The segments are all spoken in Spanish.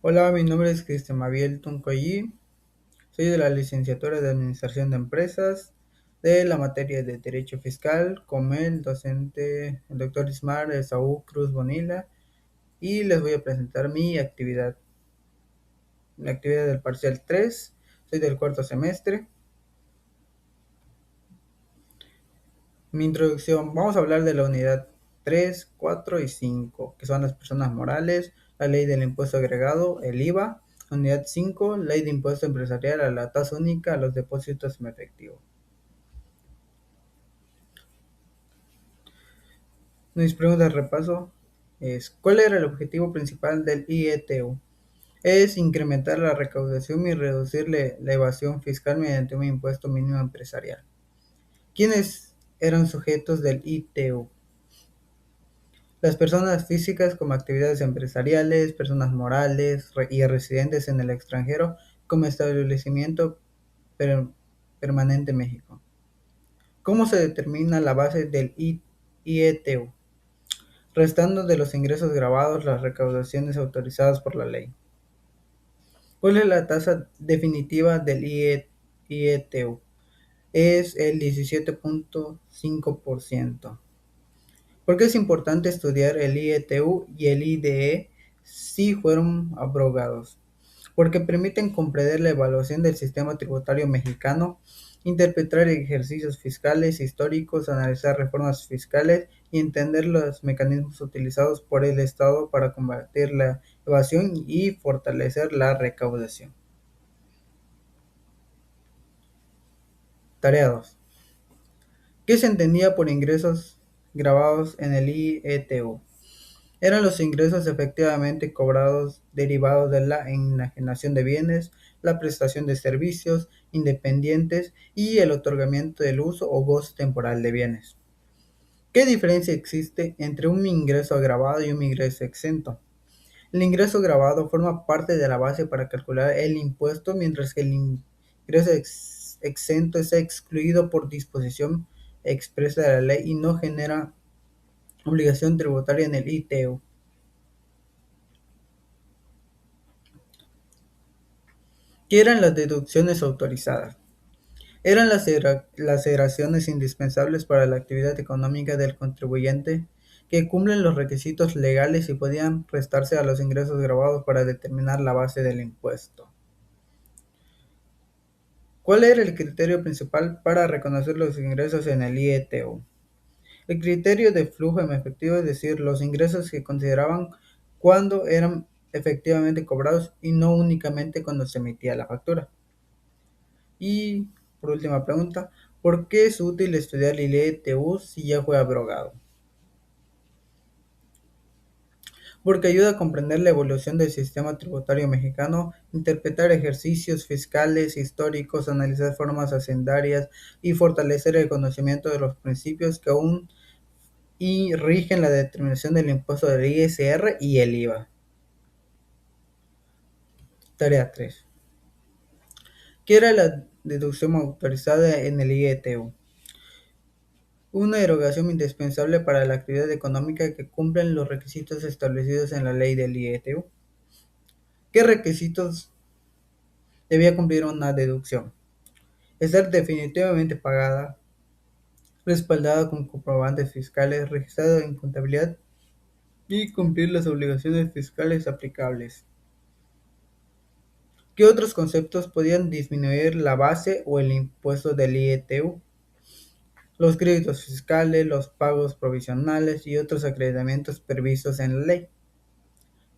Hola, mi nombre es Cristian Mabiel Tuncoyi, soy de la licenciatura de Administración de Empresas, de la materia de Derecho Fiscal, con el docente, el doctor Ismar Esaú Cruz Bonilla, y les voy a presentar mi actividad, la actividad del parcial 3. Soy del cuarto semestre. Mi introducción, vamos a hablar de la unidad 3, 4 y 5, que son las personas morales, la ley del impuesto agregado, el IVA. Unidad 5, ley de impuesto empresarial a la tasa única a los depósitos en efectivo. Mis preguntas de repaso es, ¿cuál era el objetivo principal del IETU? Es incrementar la recaudación y reducir la evasión fiscal mediante un impuesto mínimo empresarial. ¿Quiénes eran sujetos del ITU? Las personas físicas como actividades empresariales, personas morales y residentes en el extranjero como establecimiento permanente en México. ¿Cómo se determina la base del IETU? Restando de los ingresos grabados las recaudaciones autorizadas por la ley. ¿Cuál es la tasa definitiva del IETU? Es el 17.5%. ¿Por qué es importante estudiar el IETU y el IDE si fueron abrogados? Porque permiten comprender la evaluación del sistema tributario mexicano, interpretar ejercicios fiscales históricos, analizar reformas fiscales y entender los mecanismos utilizados por el Estado para combatir la evasión y fortalecer la recaudación. Tarea 2. ¿Qué se entendía por ingresos grabados en el IETU? Eran los ingresos efectivamente cobrados derivados de la enajenación de bienes, la prestación de servicios independientes y el otorgamiento del uso o goce temporal de bienes. ¿Qué diferencia existe entre un ingreso agravado y un ingreso exento? El ingreso agravado forma parte de la base para calcular el impuesto, mientras que el ingreso exento es excluido por disposición expresa de la ley y no genera obligación tributaria en el ITU. ¿Qué eran las deducciones autorizadas? Eran las eraciones indispensables para la actividad económica del contribuyente que cumplen los requisitos legales y podían restarse a los ingresos grabados para determinar la base del impuesto. ¿Cuál era el criterio principal para reconocer los ingresos en el IETU? El criterio de flujo en efectivo, es decir, los ingresos que consideraban cuando eran efectivamente cobrados y no únicamente cuando se emitía la factura. Y por última pregunta, ¿por qué es útil estudiar el IETU si ya fue abrogado? Porque ayuda a comprender la evolución del sistema tributario mexicano, interpretar ejercicios fiscales históricos, analizar formas hacendarias y fortalecer el conocimiento de los principios que aún y rigen la determinación del impuesto del ISR y el IVA. Tarea 3. ¿Qué era la deducción autorizada en el IETU? Una erogación indispensable para la actividad económica que cumplen los requisitos establecidos en la ley del IETU. ¿Qué requisitos debía cumplir una deducción? Estar definitivamente pagada, respaldada con comprobantes fiscales, registrada en contabilidad y cumplir las obligaciones fiscales aplicables. ¿Qué otros conceptos podían disminuir la base o el impuesto del IETU? Los créditos fiscales, los pagos provisionales y otros acreditamientos previstos en la ley.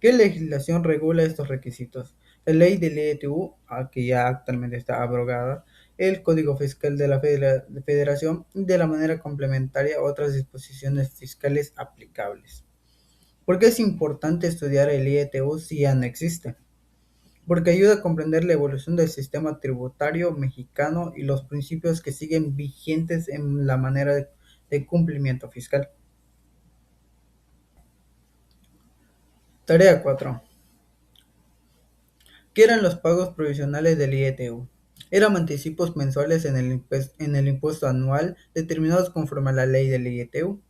¿Qué legislación regula estos requisitos? La ley del IETU, que ya actualmente está abrogada, el Código Fiscal de la Federación y de la manera complementaria otras disposiciones fiscales aplicables. ¿Por qué es importante estudiar el IETU si ya no existe? Porque ayuda a comprender la evolución del sistema tributario mexicano y los principios que siguen vigentes en la manera de cumplimiento fiscal. Tarea 4. ¿Qué eran los pagos provisionales del IETU? Eran anticipos mensuales en el impuesto anual determinados conforme a la ley del IETU.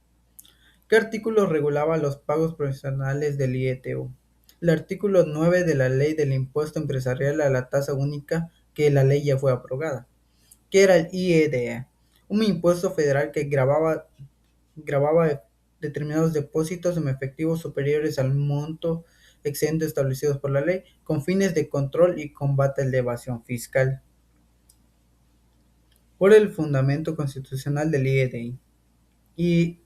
¿Qué artículo regulaba los pagos provisionales del IETU? el artículo 9 de la Ley del Impuesto Empresarial a la Tasa Única, que la ley ya fue aprobada, que era el IEDE, un impuesto federal que gravaba determinados depósitos en efectivo superiores al monto excedente establecidos por la ley, con fines de control y combate a la evasión fiscal. Por el fundamento constitucional del IDE, el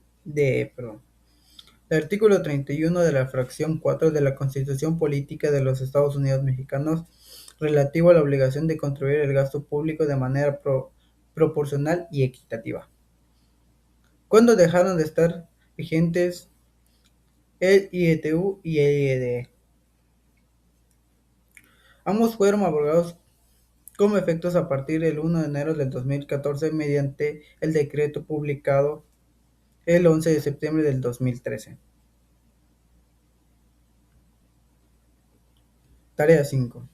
artículo 31 de la fracción 4 de la Constitución Política de los Estados Unidos Mexicanos, relativo a la obligación de contribuir el gasto público de manera proporcional y equitativa. ¿Cuándo dejaron de estar vigentes el IETU y el IEDE? Ambos fueron abrogados como efectos a partir del 1 de enero del 2014 mediante el decreto publicado el 11 de septiembre del 2013. Tarea 5.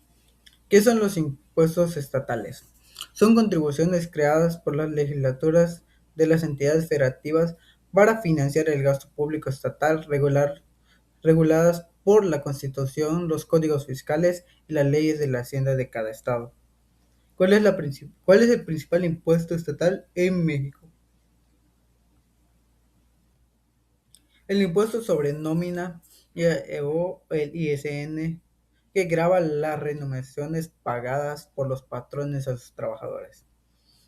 ¿Qué son los impuestos estatales? Son contribuciones creadas por las legislaturas de las entidades federativas para financiar el gasto público estatal reguladas por la Constitución, los códigos fiscales y las leyes de la hacienda de cada estado. ¿Cuál es el principal impuesto estatal en México? El impuesto sobre nómina o el ISN, que grava las remuneraciones pagadas por los patrones a sus trabajadores.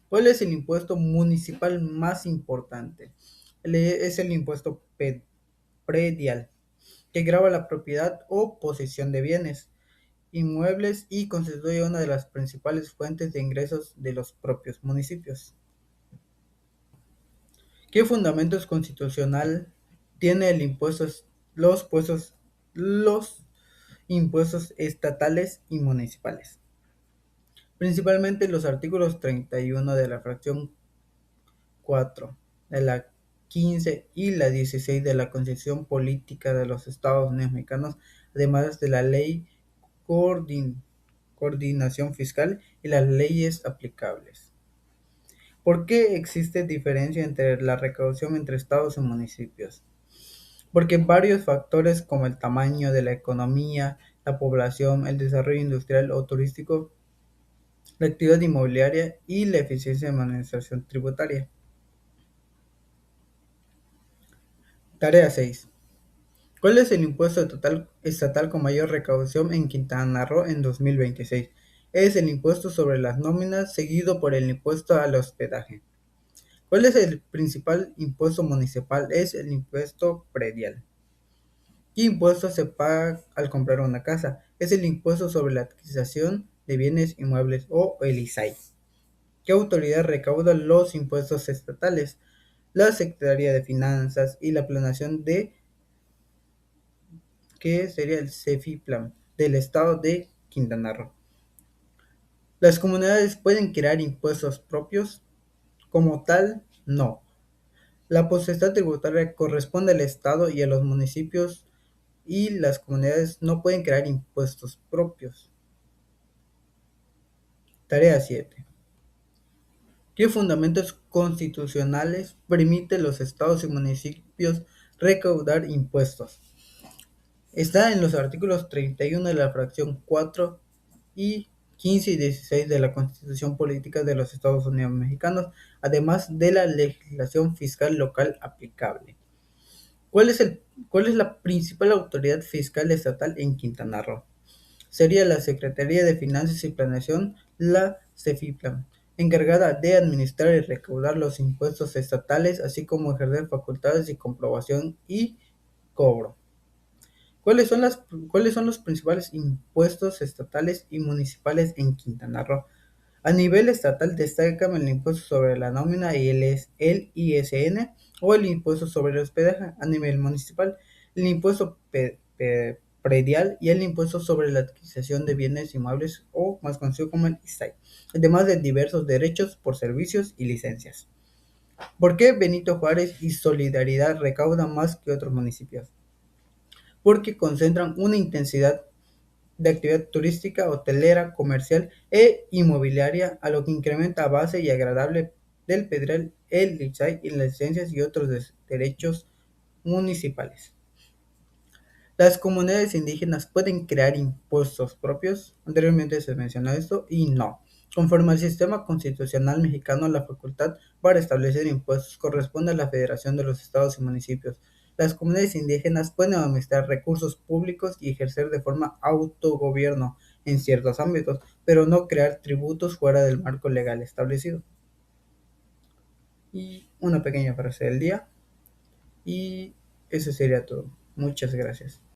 ¿Cuál es el impuesto municipal más importante? Es el impuesto predial, que grava la propiedad o posesión de bienes inmuebles y constituye una de las principales fuentes de ingresos de los propios municipios. ¿Qué fundamentos constitucional tiene los impuestos estatales y municipales? Principalmente los artículos 31 de la fracción 4, de la 15 y la 16 de la Constitución Política de los Estados Unidos Mexicanos, además de la Ley Coordinación Fiscal y las leyes aplicables. ¿Por qué existe diferencia entre la recaudación entre estados y municipios? Porque varios factores como el tamaño de la economía, la población, el desarrollo industrial o turístico, la actividad inmobiliaria y la eficiencia de administración tributaria. Tarea 6. ¿Cuál es el impuesto estatal con mayor recaudación en Quintana Roo en 2026? Es el impuesto sobre las nóminas, seguido por el impuesto al hospedaje. ¿Cuál es el principal impuesto municipal? Es el impuesto predial. ¿Qué impuesto se paga al comprar una casa? Es el impuesto sobre la adquisición de bienes inmuebles o el ISAI. ¿Qué autoridad recauda los impuestos estatales? La Secretaría de Finanzas y la Planeación que sería el CEFIPLAN del estado de Quintana Roo. ¿Las comunidades pueden crear impuestos propios? Como tal, no. La potestad tributaria corresponde al estado y a los municipios y las comunidades no pueden crear impuestos propios. Tarea 7. ¿Qué fundamentos constitucionales permiten los estados y municipios recaudar impuestos? Está en los artículos 31 de la fracción 4 y 15 y 16 de la Constitución Política de los Estados Unidos Mexicanos, además de la legislación fiscal local aplicable. ¿Cuál es la principal autoridad fiscal estatal en Quintana Roo? Sería la Secretaría de Finanzas y Planeación, la CEFIPLAN, encargada de administrar y recaudar los impuestos estatales, así como ejercer facultades de comprobación y cobro. ¿Cuáles son los principales impuestos estatales y municipales en Quintana Roo? A nivel estatal destacan el impuesto sobre la nómina y el ISN o el impuesto sobre el hospedaje. A nivel municipal, el impuesto predial y el impuesto sobre la adquisición de bienes inmuebles o más conocido como el ISAI, además de diversos derechos por servicios y licencias. ¿Por qué Benito Juárez y Solidaridad recaudan más que otros municipios? Porque concentran una intensidad de actividad turística, hotelera, comercial e inmobiliaria, a lo que incrementa a base y agradable del Pedral, el ISAI y las licencias y otros derechos municipales. Las comunidades indígenas pueden crear impuestos propios, anteriormente se mencionó esto, y no. Conforme al sistema constitucional mexicano, la facultad para establecer impuestos corresponde a la Federación de los Estados y Municipios. Las comunidades indígenas pueden administrar recursos públicos y ejercer de forma autogobierno en ciertos ámbitos, pero no crear tributos fuera del marco legal establecido. Y una pequeña frase del día, y eso sería todo. Muchas gracias.